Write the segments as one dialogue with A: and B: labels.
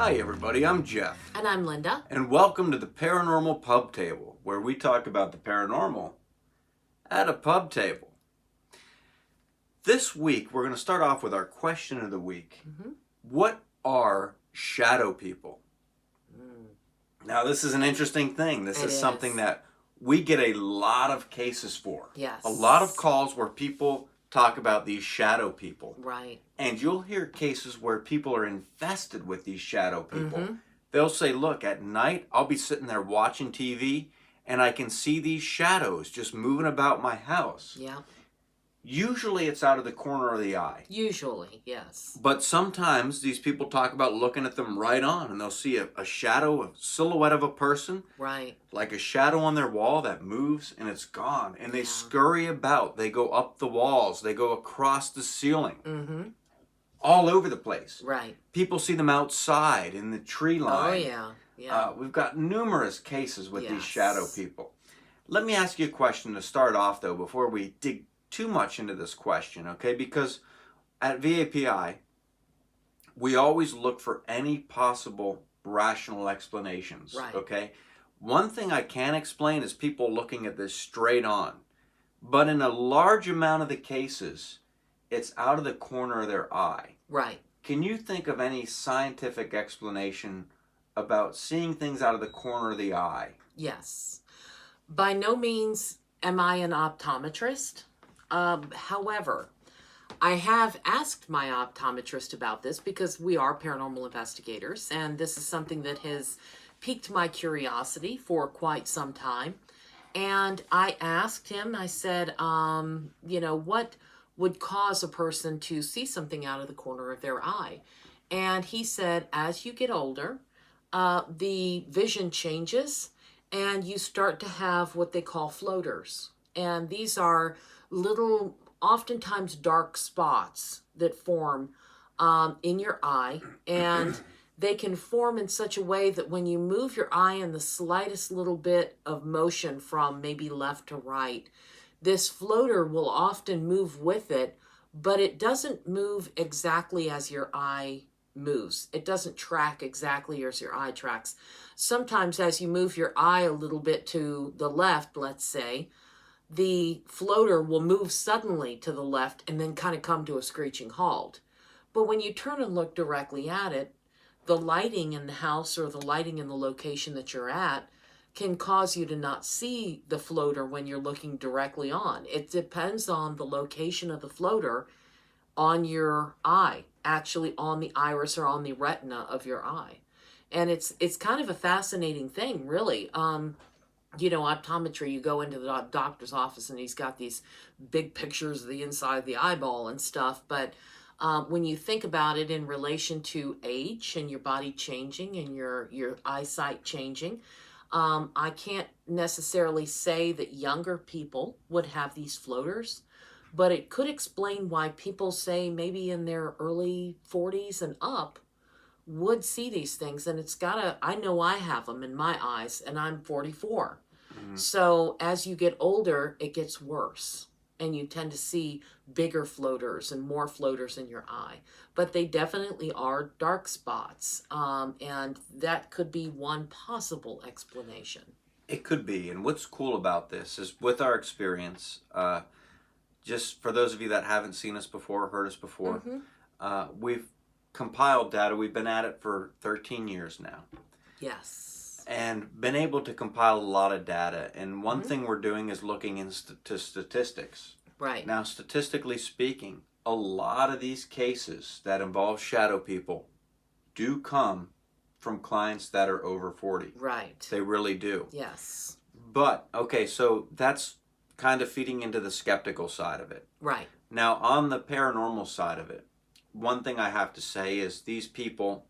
A: Hi everybody, I'm Jeff.
B: And I'm Linda.
A: And welcome to the Paranormal Pub Table, where we talk about the paranormal at a pub table. This week, we're going to start off with our question of the week. What are shadow people? Now, this is an interesting thing. This is something that we get a lot of cases for.
B: Yes.
A: A lot of calls where people talk about these shadow people.
B: Right.
A: And you'll hear cases where people are infested with these shadow people. They'll say, look, at night, I'll be sitting there watching TV, and I can see these shadows just moving about my house.
B: Yeah.
A: Usually it's out of the corner of the eye.
B: Usually, yes.
A: But sometimes these people talk about looking at them right on, and they'll see a shadow, a silhouette of a person.
B: Right.
A: Like a shadow on their wall that moves, and it's gone. And they scurry about. They go up the walls. They go across the ceiling. All over the place.
B: Right.
A: People see them outside in the tree line.
B: Oh, yeah. Yeah.
A: We've got numerous cases with these shadow people. Let me ask you a question to start off, though, before we dig too much into this question, okay? Because at VAPI, we always look for any possible rational explanations, okay? One thing I can explain is people looking at this straight on. But in a large amount of the cases, it's out of the corner of their eye.
B: Right.
A: Can you think of any scientific explanation about seeing things out of the corner of the eye?
B: Yes. By no means am I an optometrist. However, I have asked my optometrist about this because we are paranormal investigators, and this is something that has piqued my curiosity for quite some time. And I asked him, I said, what would cause a person to see something out of the corner of their eye? And he said, as you get older, the vision changes and you start to have what they call floaters. And these are little, oftentimes dark spots that form in your eye. And they can form in such a way that when you move your eye in the slightest little bit of motion from maybe left to right, this floater will often move with it, but it doesn't move exactly as your eye moves. It doesn't track exactly as your eye tracks. Sometimes as you move your eye a little bit to the left, let's say, the floater will move suddenly to the left and then kind of come to a screeching halt. But when you turn and look directly at it, the lighting in the house or the lighting in the location that you're at can cause you to not see the floater when you're looking directly on. It depends on the location of the floater on your eye, actually on the iris or on the retina of your eye. And it's kind of a fascinating thing, really. Optometry, you go into the doctor's office and he's got these big pictures of the inside of the eyeball and stuff. But when you think about it in relation to age and your body changing and your eyesight changing, I can't necessarily say that younger people would have these floaters, but it could explain why people say maybe in their early 40s and up would see these things. And I know I have them in my eyes, and I'm 44. So as you get older, it gets worse. And you tend to see bigger floaters and more floaters in your eye. But they definitely are dark spots. And that could be one possible explanation.
A: It could be. And what's cool about this is with our experience, just for those of you that haven't seen us before, heard us before, we've compiled data. We've been at it for 13 years now.
B: Yes.
A: And been able to compile a lot of data. And one thing we're doing is looking into statistics.
B: Right.
A: Now, statistically speaking, a lot of these cases that involve shadow people do come from clients that are over 40.
B: Right.
A: They really do.
B: Yes.
A: But, okay, so that's kind of feeding into the skeptical side of it.
B: Right.
A: Now, on the paranormal side of it, one thing I have to say is these people,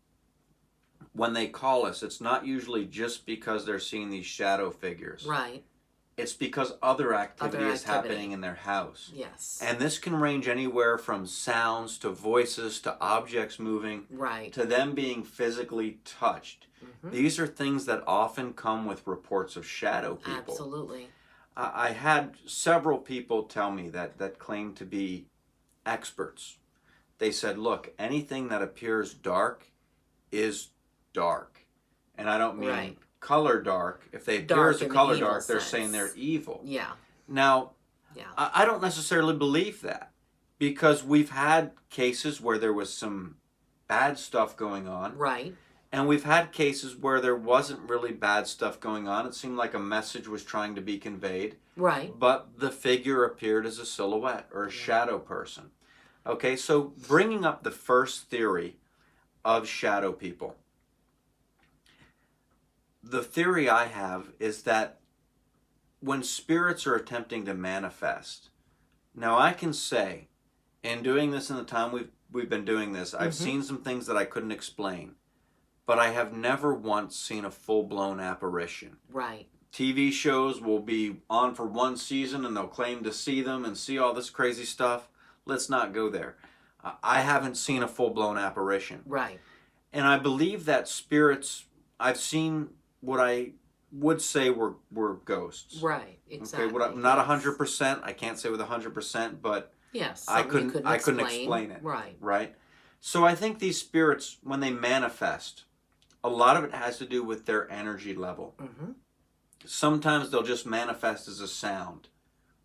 A: when they call us, it's not usually just because they're seeing these shadow figures.
B: Right.
A: It's because other activity is happening in their house.
B: Yes.
A: And this can range anywhere from sounds to voices to objects moving to them being physically touched. These are things that often come with reports of shadow people.
B: Absolutely.
A: I had several people tell me that claim to be experts. They said, look, anything that appears dark is dark. And I don't mean
B: Right.
A: color dark. If they appear
B: Dark
A: as a
B: in the
A: color
B: evil
A: dark, they're
B: sense.
A: saying they're evil.
B: Yeah.
A: Now,
B: Yeah.
A: I don't necessarily believe that, because we've had cases where there was some bad stuff going on.
B: Right.
A: And we've had cases where there wasn't really bad stuff going on. It seemed like a message was trying to be conveyed.
B: Right.
A: But the figure appeared as a silhouette or a shadow person. Okay, so bringing up the first theory of shadow people. The theory I have is that when spirits are attempting to manifest, now I can say, in doing this in the time we've been doing this, I've seen some things that I couldn't explain, but I have never once seen a full-blown apparition.
B: Right.
A: TV shows will be on for one season and they'll claim to see them and see all this crazy stuff. Let's not go there. I haven't seen a full-blown apparition.
B: Right.
A: And I believe that spirits, I've seen what I would say were ghosts.
B: Right. Exactly.
A: Okay, not 100%. I can't say with 100%, but
B: yes,
A: I couldn't explain it.
B: Right.
A: Right. So I think these spirits, when they manifest, a lot of it has to do with their energy level.
B: Mm-hmm.
A: Sometimes they'll just manifest as a sound,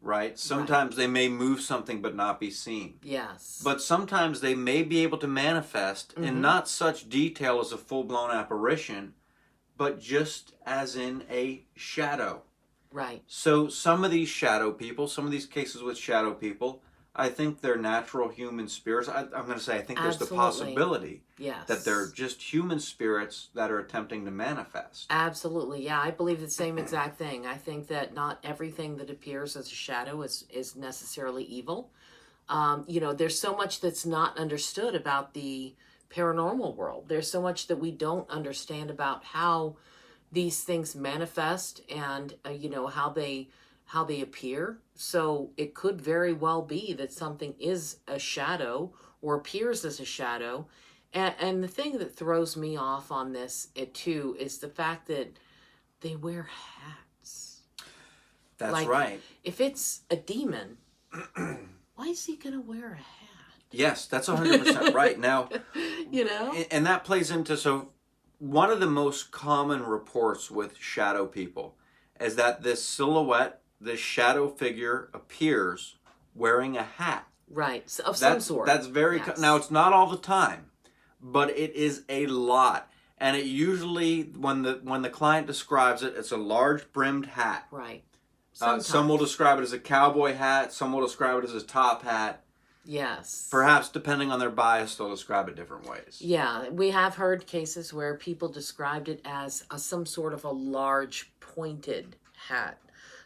A: right? Sometimes they may move something but not be seen.
B: Yes.
A: But sometimes they may be able to manifest in not such detail as a full-blown apparition, but just as in a shadow.
B: Right.
A: So some of these shadow people, some of these cases with shadow people, I think they're natural human spirits. I'm going to say I think there's the possibility that they're just human spirits that are attempting to manifest.
B: Absolutely. Yeah, I believe the same exact thing. I think that not everything that appears as a shadow is necessarily evil. There's so much that's not understood about the paranormal world. There's so much that we don't understand about how these things manifest and, how they appear. So it could very well be that something is a shadow or appears as a shadow. And the thing that throws me off on this, too, is the fact that they wear hats.
A: That's right.
B: If it's a demon, why is he going to wear a hat?
A: Yes, that's 100% right. Now, and that plays into, so one of the most common reports with shadow people is that this silhouette, this shadow figure appears wearing a hat.
B: Right, of some sort.
A: That's very, now it's not all the time, but it is a lot. And it usually, when the client describes it, it's a large brimmed hat.
B: Right.
A: Some will describe it as a cowboy hat. Some will describe it as a top hat.
B: Yes.
A: Perhaps, depending on their bias, they'll describe it different ways.
B: Yeah, we have heard cases where people described it as some sort of a large pointed hat.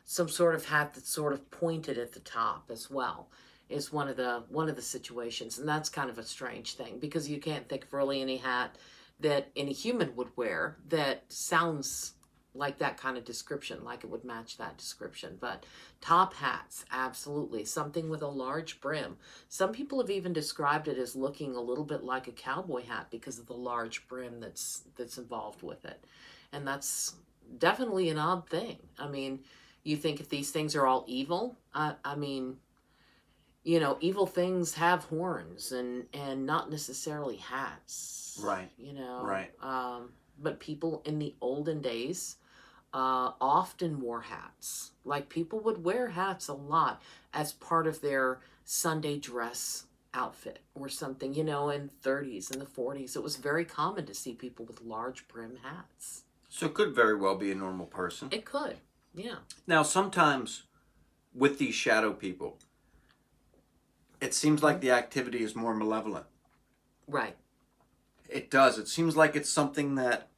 B: Some sort of hat that's sort of pointed at the top as well is one of the situations. And that's kind of a strange thing because you can't think of really any hat that any human would wear that sounds like that kind of description, like it would match that description. But top hats, absolutely. Something with a large brim. Some people have even described it as looking a little bit like a cowboy hat because of the large brim that's involved with it. And that's definitely an odd thing. I mean, you think if these things are all evil, evil things have horns and not necessarily hats.
A: Right. Right.
B: But people in the olden days often wore hats. Like people would wear hats a lot as part of their Sunday dress outfit or something, in 30s and the 40s. It was very common to see people with large brim hats.
A: So it could very well be a normal person.
B: It could, yeah.
A: Now, sometimes with these shadow people, it seems like the activity is more malevolent.
B: Right.
A: It does. It seems like it's something that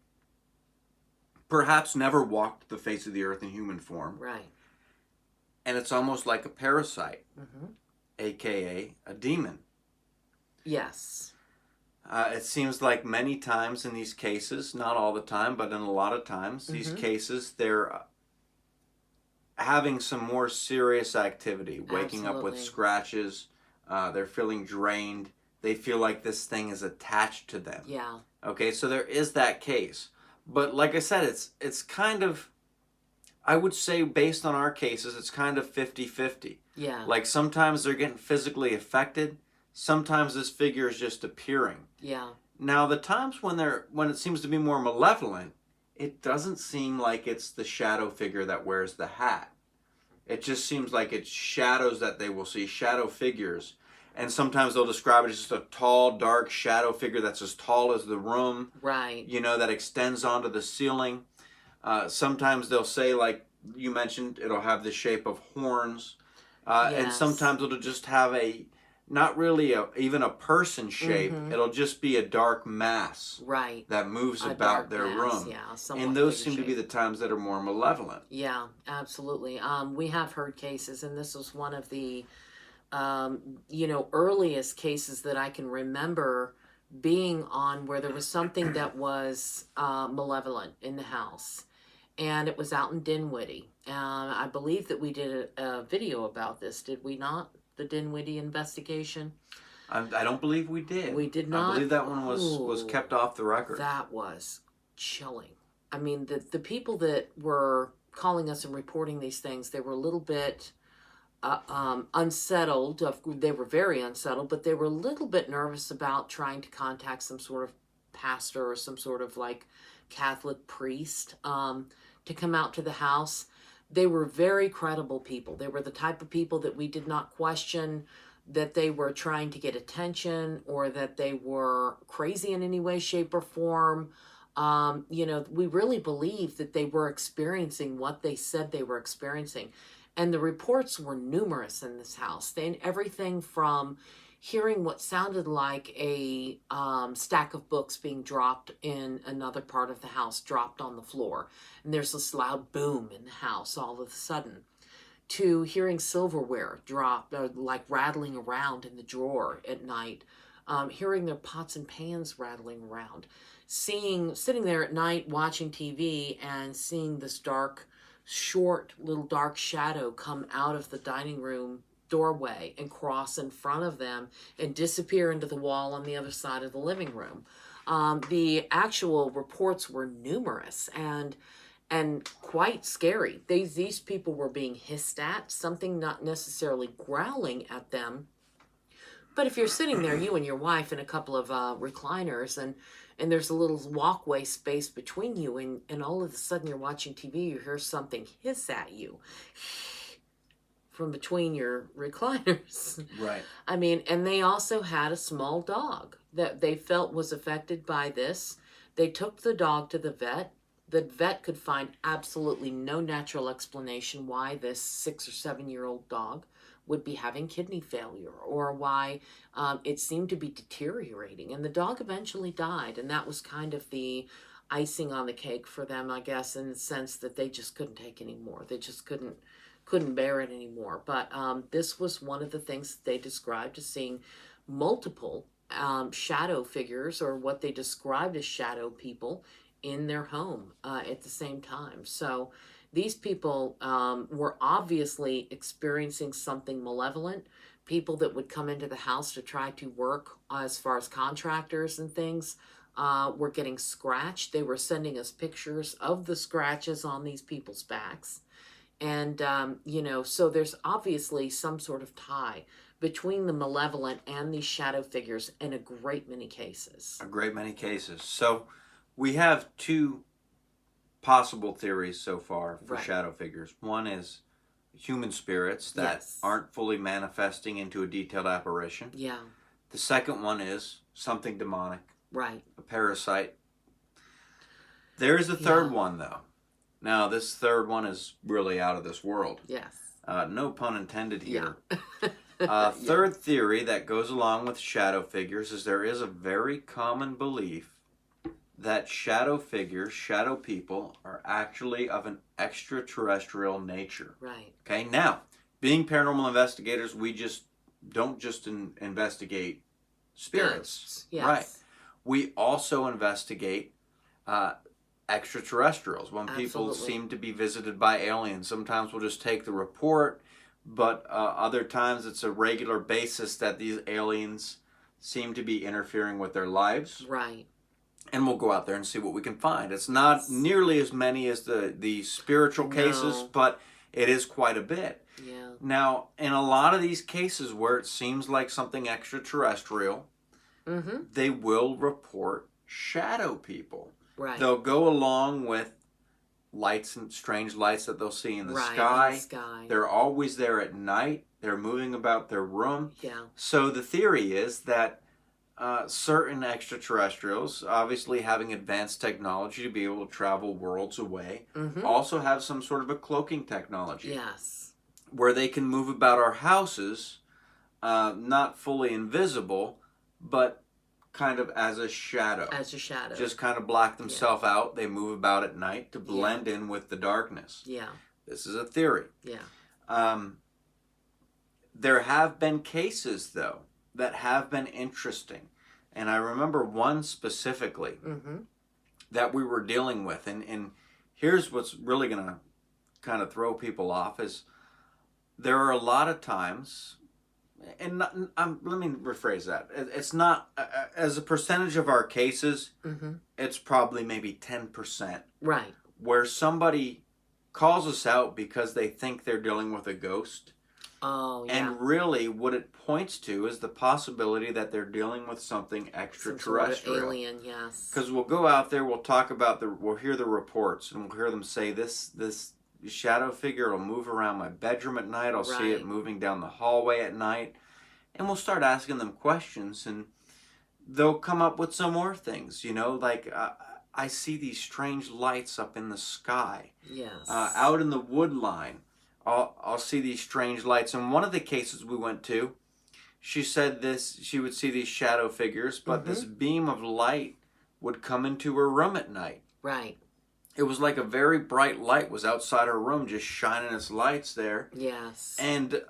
A: perhaps never walked the face of the earth in human form.
B: Right.
A: And it's almost like a parasite, a.k.a. a demon.
B: Yes.
A: It seems like many times in these cases, not all the time, but in a lot of times, these cases, they're having some more serious activity, waking up with scratches, they're feeling drained, they feel like this thing is attached to them.
B: Yeah.
A: Okay, so there is that case. But like I said, it's kind of, I would say based on our cases, it's kind of 50-50.
B: Yeah.
A: Like sometimes they're getting physically affected, sometimes this figure is just appearing.
B: Yeah.
A: Now, the times when it seems to be more malevolent, it doesn't seem like it's the shadow figure that wears the hat. It just seems like it's shadows that they will see, shadow figures. And sometimes they'll describe it as just a tall, dark shadow figure that's as tall as the room.
B: Right.
A: You know, that extends onto the ceiling. Sometimes they'll say, like you mentioned, it'll have the shape of horns. And
B: Yes.
A: sometimes it'll just have not really even a person shape. It'll just be a dark mass.
B: Right.
A: That moves
B: A
A: about
B: dark
A: their
B: mass,
A: room.
B: yeah, somewhat
A: And those
B: figure
A: seem to be
B: shape.
A: the times that are more malevolent.
B: Yeah, absolutely. We have heard cases, and this was one of the, earliest cases that I can remember being on where there was something that was malevolent in the house. And it was out in Dinwiddie. I believe that we did a video about this, did we not? The Dinwiddie investigation?
A: I don't believe we did.
B: We did not?
A: I believe that one was kept off the record.
B: That was chilling. I mean, the people that were calling us and reporting these things, they were a little bit unsettled. They were very unsettled, but they were a little bit nervous about trying to contact some sort of pastor or some sort of like Catholic priest to come out to the house. They were very credible people. They were the type of people that we did not question that they were trying to get attention or that they were crazy in any way, shape, or form. We really believed that they were experiencing what they said they were experiencing. And the reports were numerous in this house. Everything from hearing what sounded like a stack of books being dropped in another part of the house, dropped on the floor. And there's this loud boom in the house all of a sudden, to hearing silverware drop, like rattling around in the drawer at night, hearing their pots and pans rattling around, sitting there at night watching TV and seeing this short little dark shadow come out of the dining room doorway and cross in front of them and disappear into the wall on the other side of the living room. The actual reports were numerous and quite scary. These people were being hissed at, something not necessarily growling at them. But if you're sitting there, you and your wife, in a couple of recliners, and there's a little walkway space between you, and all of a sudden you're watching TV, you hear something hiss at you from between your recliners.
A: Right.
B: I mean, and they also had a small dog that they felt was affected by this. They took the dog to the vet. The vet could find absolutely no natural explanation why this 6 or 7-year-old dog would be having kidney failure or why it seemed to be deteriorating. And the dog eventually died. And that was kind of the icing on the cake for them, I guess, in the sense that they just couldn't take anymore. They just couldn't bear it anymore. But this was one of the things that they described as seeing multiple shadow figures, or what they described as shadow people, in their home at the same time. So these people were obviously experiencing something malevolent. People that would come into the house to try to work as far as contractors and things were getting scratched. They were sending us pictures of the scratches on these people's backs. And, so there's obviously some sort of tie between the malevolent and these shadow figures in a great many cases.
A: A great many cases. So we have two possible theories so far for shadow figures. One is human spirits that aren't fully manifesting into a detailed apparition.
B: Yeah.
A: The second one is something demonic.
B: Right. A
A: parasite. There is a third one, though. Now, this third one is really out of this world.
B: Yes.
A: No pun intended here.
B: Yeah.
A: Third theory that goes along with shadow figures is there is a very common belief that shadow figures, shadow people, are actually of an extraterrestrial nature.
B: Right.
A: Okay, now, being paranormal investigators, we don't just investigate spirits.
B: Yes.
A: Right. We also investigate extraterrestrials. When people seem to be visited by aliens, sometimes we'll just take the report, but other times it's a regular basis that these aliens seem to be interfering with their lives.
B: Right.
A: And we'll go out there and see what we can find. It's not nearly as many as the spiritual cases, but it is quite a bit.
B: Yeah.
A: Now, in a lot of these cases where it seems like something extraterrestrial, they will report shadow people.
B: Right.
A: They'll go along with lights and strange lights that they'll see in the sky.
B: In the sky.
A: They're always there at night. They're moving about their room.
B: Yeah.
A: So the theory is that certain extraterrestrials, obviously having advanced technology to be able to travel worlds away, also have some sort of a cloaking technology.
B: Yes.
A: Where they can move about our houses, not fully invisible, but kind of as a shadow.
B: As a shadow.
A: Just kind of black themselves out. They move about at night to blend in with the darkness.
B: Yeah.
A: This is a theory.
B: Yeah.
A: There have been cases, though, that have been interesting. And I remember one specifically that we were dealing with. And here's what's really going to kind of throw people off is there are a lot of times, and let me rephrase that. It's not, as a percentage of our cases, it's probably maybe 10%.
B: Right.
A: Where somebody calls us out because they think they're dealing with a ghost.
B: Oh, yeah.
A: And really what it points to is the possibility that they're dealing with something extraterrestrial.
B: Some sort of alien, yes.
A: Because we'll go out there, we'll talk about we'll hear the reports, and we'll hear them say this shadow figure will move around my bedroom at night. I'll see it moving down the hallway at night. And we'll start asking them questions, and they'll come up with some more things, like I see these strange lights up in the sky.
B: Yes.
A: Out in the wood line. I'll see these strange lights. And one of the cases we went to, she said she would see these shadow figures, but this beam of light would come into her room at night.
B: Right.
A: It was like a very bright light was outside her room, just shining its lights there.
B: Yes.
A: And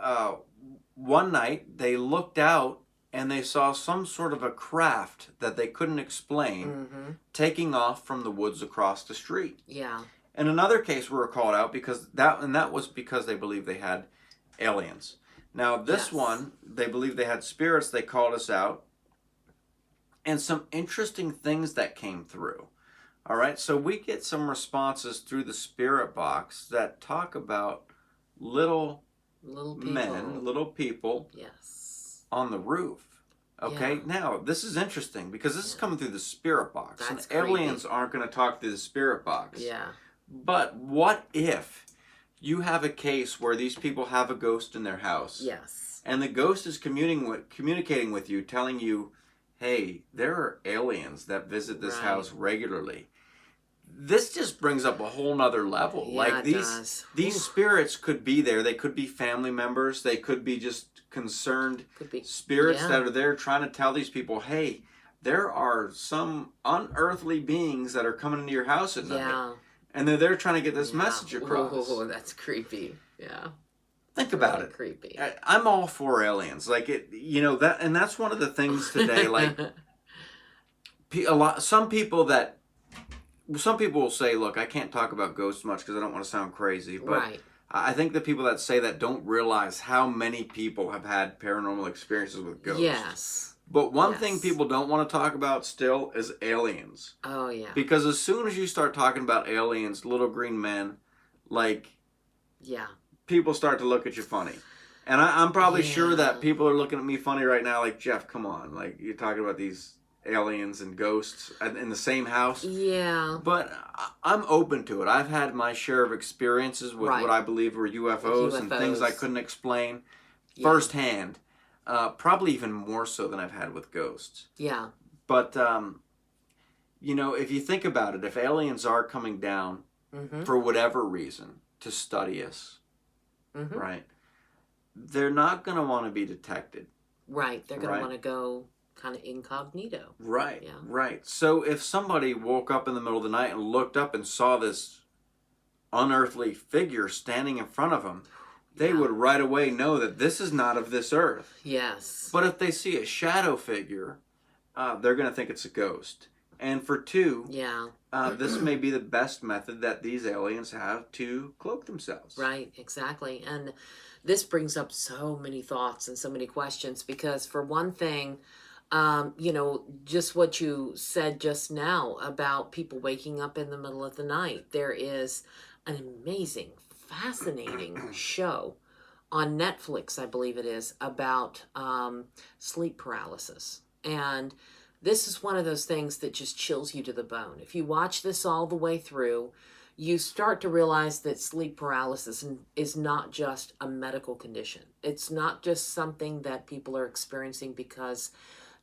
A: one night they looked out and they saw some sort of a craft that they couldn't explain taking off from the woods across the street.
B: Yeah.
A: In another case, we were called out because that was because they believed they had aliens. Now, this one, they believed they had spirits. They called us out. And some interesting things that came through. All right, so we get some responses through the spirit box that talk about little people
B: yes,
A: on the roof. Okay, now this is interesting because this is coming through the spirit box. That's and aliens aren't going to talk through the spirit box.
B: Yeah.
A: But what if you have a case where these people have a ghost in their house?
B: Yes.
A: And the ghost is communicating with you, telling you, hey, there are aliens that visit this house regularly. This just brings up a whole nother level.
B: Yeah,
A: like these spirits could be there. They could be family members. They could be just concerned spirits that are there trying to tell these people, hey, there are some unearthly beings that are coming into your house at night.
B: Yeah.
A: And they're there trying to get this message across.
B: Oh, that's creepy. Yeah.
A: Think about it.
B: Creepy.
A: I'm all for aliens. Like that, and that's one of the things today. Like some people will say, "Look, I can't talk about ghosts much because I don't want to sound crazy." But I think the people that say that don't realize how many people have had paranormal experiences with ghosts.
B: Yes.
A: But one thing people don't want to talk about still is aliens.
B: Oh, yeah.
A: Because as soon as you start talking about aliens, little green men, people start to look at you funny. And I'm probably sure that people are looking at me funny right now, like, Jeff, come on. Like, you're talking about these aliens and ghosts in the same house.
B: Yeah.
A: But I'm open to it. I've had my share of experiences with what I believe were UFOs and things I couldn't explain firsthand. Probably even more so than I've had with ghosts.
B: Yeah.
A: But, if you think about it, if aliens are coming down for whatever reason to study us, right, they're not going to want to be detected.
B: Right. They're going to want to go kind of incognito.
A: Right. Yeah. Right. So if somebody woke up in the middle of the night and looked up and saw this unearthly figure standing in front of them, they would right away know that this is not of this earth.
B: Yes.
A: But if they see a shadow figure, they're going to think it's a ghost. And for two, this may be the best method that these aliens have to cloak themselves.
B: Right, exactly. And this brings up so many thoughts and so many questions because for one thing, just what you said just now about people waking up in the middle of the night, there is an amazing fascinating show on Netflix, I believe it is, about sleep paralysis. And this is one of those things that just chills you to the bone. If you watch this all the way through, you start to realize that sleep paralysis is not just a medical condition. It's not just something that people are experiencing because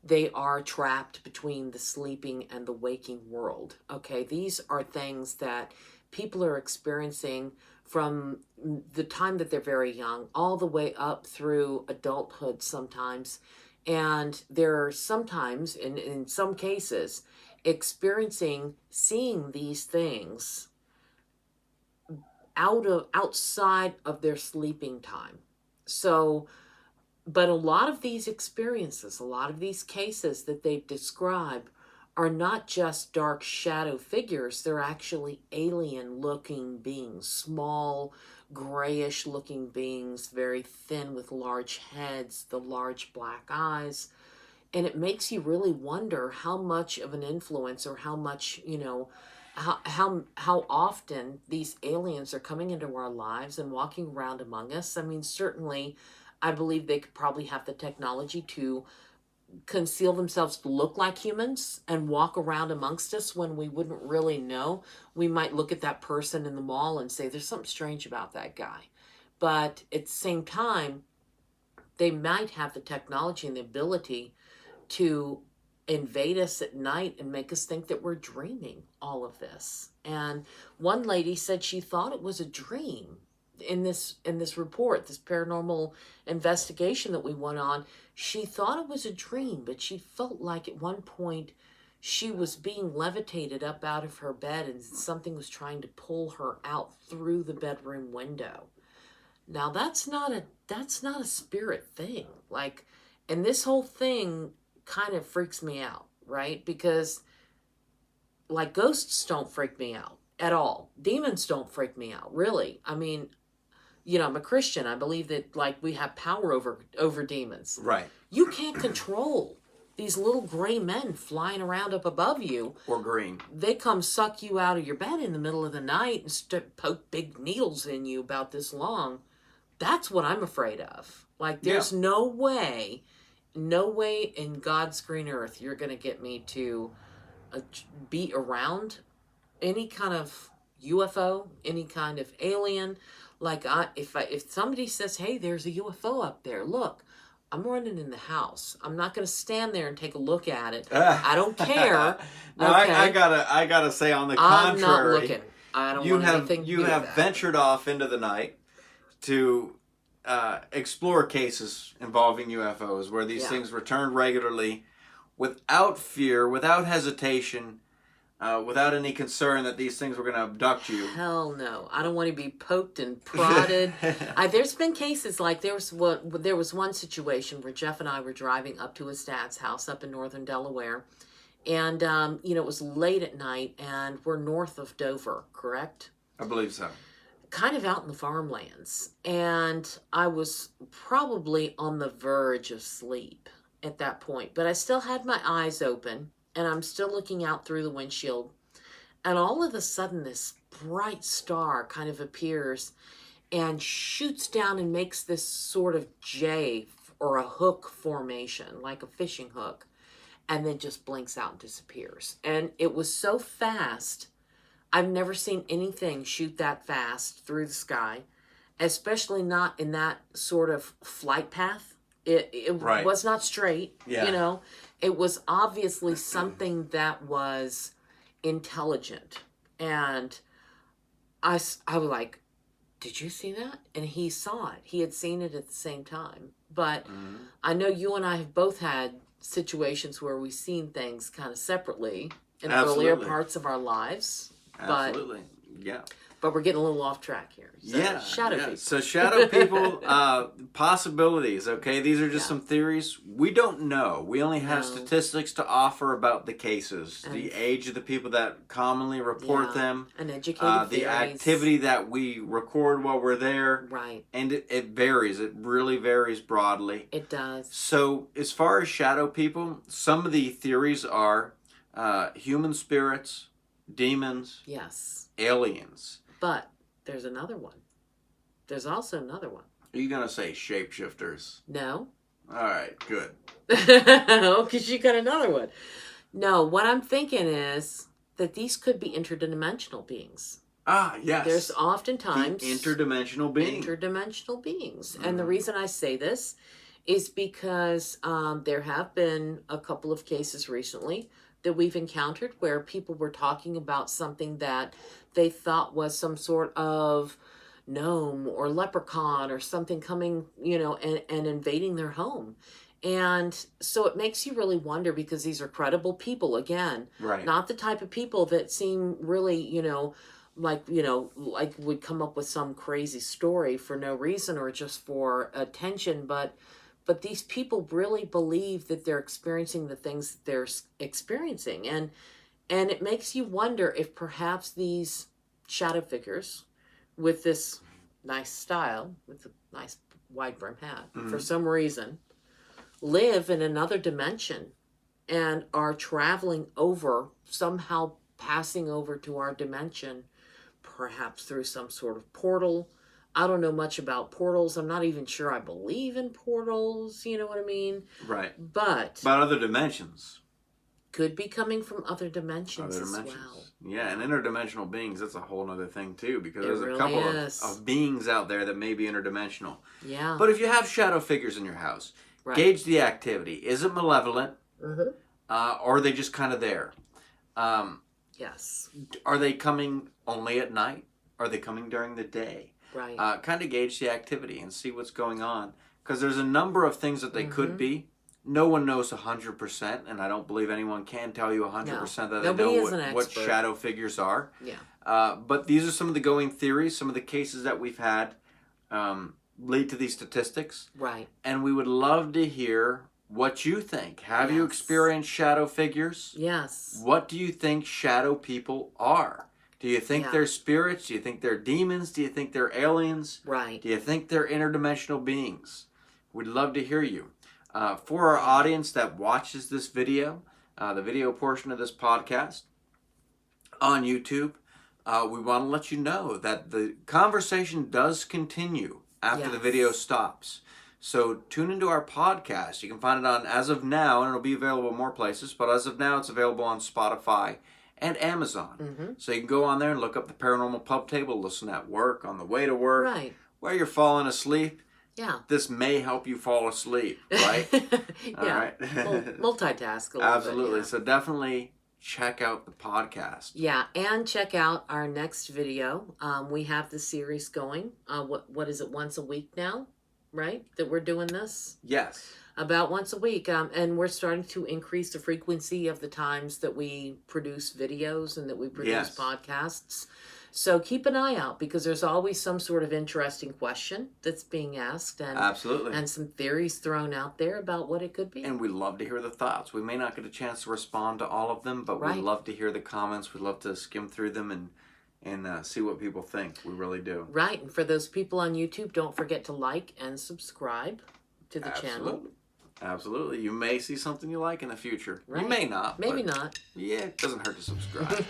B: they are trapped between the sleeping and the waking world. Okay, these are things that people are experiencing from the time that they're very young all the way up through adulthood sometimes. And they're sometimes, in some cases, seeing these things outside of their sleeping time. So, but a lot of these experiences, a lot of these cases that they describe are not just dark shadow figures, they're actually alien looking beings, small, grayish looking beings, very thin with large heads, the large black eyes. And it makes you really wonder how much of an influence, or how much, how often these aliens are coming into our lives and walking around among us. I mean, certainly, I believe they could probably have the technology to conceal themselves to look like humans and walk around amongst us when we wouldn't really know. We might look at that person in the mall and say, there's something strange about that guy. But at the same time, they might have the technology and the ability to invade us at night and make us think that we're dreaming all of this. And one lady said she thought it was a dream in this report, this paranormal investigation that we went on. She thought it was a dream, but she felt like at one point she was being levitated up out of her bed and something was trying to pull her out through the bedroom window. Now that's not a spirit thing. Like, and this whole thing kind of freaks me out, right? Because like ghosts don't freak me out at all. Demons don't freak me out, really. I mean, I'm a Christian. I believe that like we have power over demons.
A: Right.
B: You can't control these little gray men flying around up above you.
A: Or green.
B: They come suck you out of your bed in the middle of the night and poke big needles in you about this long. That's what I'm afraid of. Like, there's no way in God's green earth you're going to get me to be around any kind of UFO, any kind of alien. Like, if somebody says, hey, there's a UFO up there, look, I'm running in the house. I'm not going to stand there and take a look at it. I don't care.
A: No,
B: okay?
A: I gotta say, on the
B: I'm
A: contrary,
B: not looking. I don't want anything to do with that.
A: You have ventured off into the night to explore cases involving UFOs where these things return regularly, without fear, without hesitation, without any concern that these things were going to abduct you.
B: Hell no. I don't want to be poked and prodded. There's been cases like there was one situation where Jeff and I were driving up to his dad's house up in northern Delaware. And, it was late at night and we're north of Dover, correct?
A: I believe so.
B: Kind of out in the farmlands. And I was probably on the verge of sleep at that point. But I still had my eyes open. And I'm still looking out through the windshield. And all of a sudden, this bright star kind of appears and shoots down and makes this sort of J or a hook formation, like a fishing hook, and then just blinks out and disappears. And it was so fast. I've never seen anything shoot that fast through the sky, especially not in that sort of flight path. It
A: right.
B: was not straight,
A: Yeah.
B: It was obviously something that was intelligent. And I was like, did you see that? And he saw it. He had seen it at the same time. But I know you and I have both had situations where we've seen things kind of separately in earlier parts of our lives.
A: Absolutely. Yeah.
B: But we're getting a little off track here. So, shadow people.
A: So shadow people, possibilities, okay? These are just some theories. We don't know. We only have statistics to offer about the cases, and the age of the people that commonly report them,
B: and educated
A: the activity that we record while we're there.
B: Right.
A: And it varies. It really varies broadly.
B: It does.
A: So as far as shadow people, some of the theories are human spirits, demons, aliens.
B: But there's another one. There's also another one.
A: Are you going to say shapeshifters?
B: No.
A: All right, good.
B: Oh, because you got another one. No, what I'm thinking is that these could be interdimensional beings.
A: Ah, yes.
B: There's oftentimes
A: interdimensional beings.
B: Interdimensional beings. And the reason I say this is because there have been a couple of cases recently that we've encountered where people were talking about something that they thought was some sort of gnome or leprechaun or something coming, and invading their home. And so it makes you really wonder, because these are credible people, again,
A: Right.
B: not the type of people that seem really, like would come up with some crazy story for no reason or just for attention, but these people really believe that they're experiencing the things that they're experiencing, and it makes you wonder if perhaps these shadow figures with this nice style, with a nice wide brim hat, for some reason live in another dimension and are traveling over, somehow passing over to our dimension, perhaps through some sort of portal. I don't know much about portals. I'm not even sure I believe in portals, you know what I mean?
A: Right.
B: But
A: about other dimensions.
B: Could be coming from other dimensions as well.
A: Yeah, and interdimensional beings, that's a whole other thing too, because there's
B: really
A: a couple of beings out there that may be interdimensional.
B: Yeah.
A: But if you have shadow figures in your house, gauge the activity. Is it malevolent? Or are they just kind of there?
B: Yes.
A: Are they coming only at night? Are they coming during the day?
B: Right.
A: Kind of gauge the activity and see what's going on. Because there's a number of things that they could be. No one knows 100%, and I don't believe anyone can tell you 100% that they know what shadow figures are.
B: Yeah.
A: But these are some of the going theories, some of the cases that we've had lead to these statistics.
B: Right.
A: And we would love to hear what you think. Have you experienced shadow figures?
B: Yes.
A: What do you think shadow people are? Do you think they're spirits? Do you think they're demons? Do you think they're aliens?
B: Right.
A: Do you think they're interdimensional beings? We'd love to hear you. For our audience that watches this video, the video portion of this podcast on YouTube, we want to let you know that the conversation does continue after the video stops. So tune into our podcast. You can find it on, as of now, and it'll be available more places, but as of now, it's available on Spotify and Amazon. So you can go on there and look up the Paranormal Pub Table, listen at work, on the way to work, while you're falling asleep.
B: Yeah.
A: This may help you fall asleep, right?
B: All right. Multitask a little
A: Absolutely.
B: bit,
A: So definitely check out the podcast.
B: Yeah, and check out our next video. We have the series going. What is it, once a week now, right? That we're doing this?
A: Yes.
B: About once a week. And we're starting to increase the frequency of the times that we produce videos and that we produce podcasts. So keep an eye out, because there's always some sort of interesting question that's being asked, and
A: absolutely, and
B: some theories thrown out there about what it could be.
A: And we love to hear the thoughts. We may not get a chance to respond to all of them, but we love to hear the comments. We love to skim through them and see what people think. We really do.
B: Right. And for those people on YouTube, don't forget to like and subscribe to the channel.
A: Absolutely. You may see something you like in the future.
B: Right.
A: You may not.
B: Maybe not.
A: Yeah, it doesn't hurt to subscribe.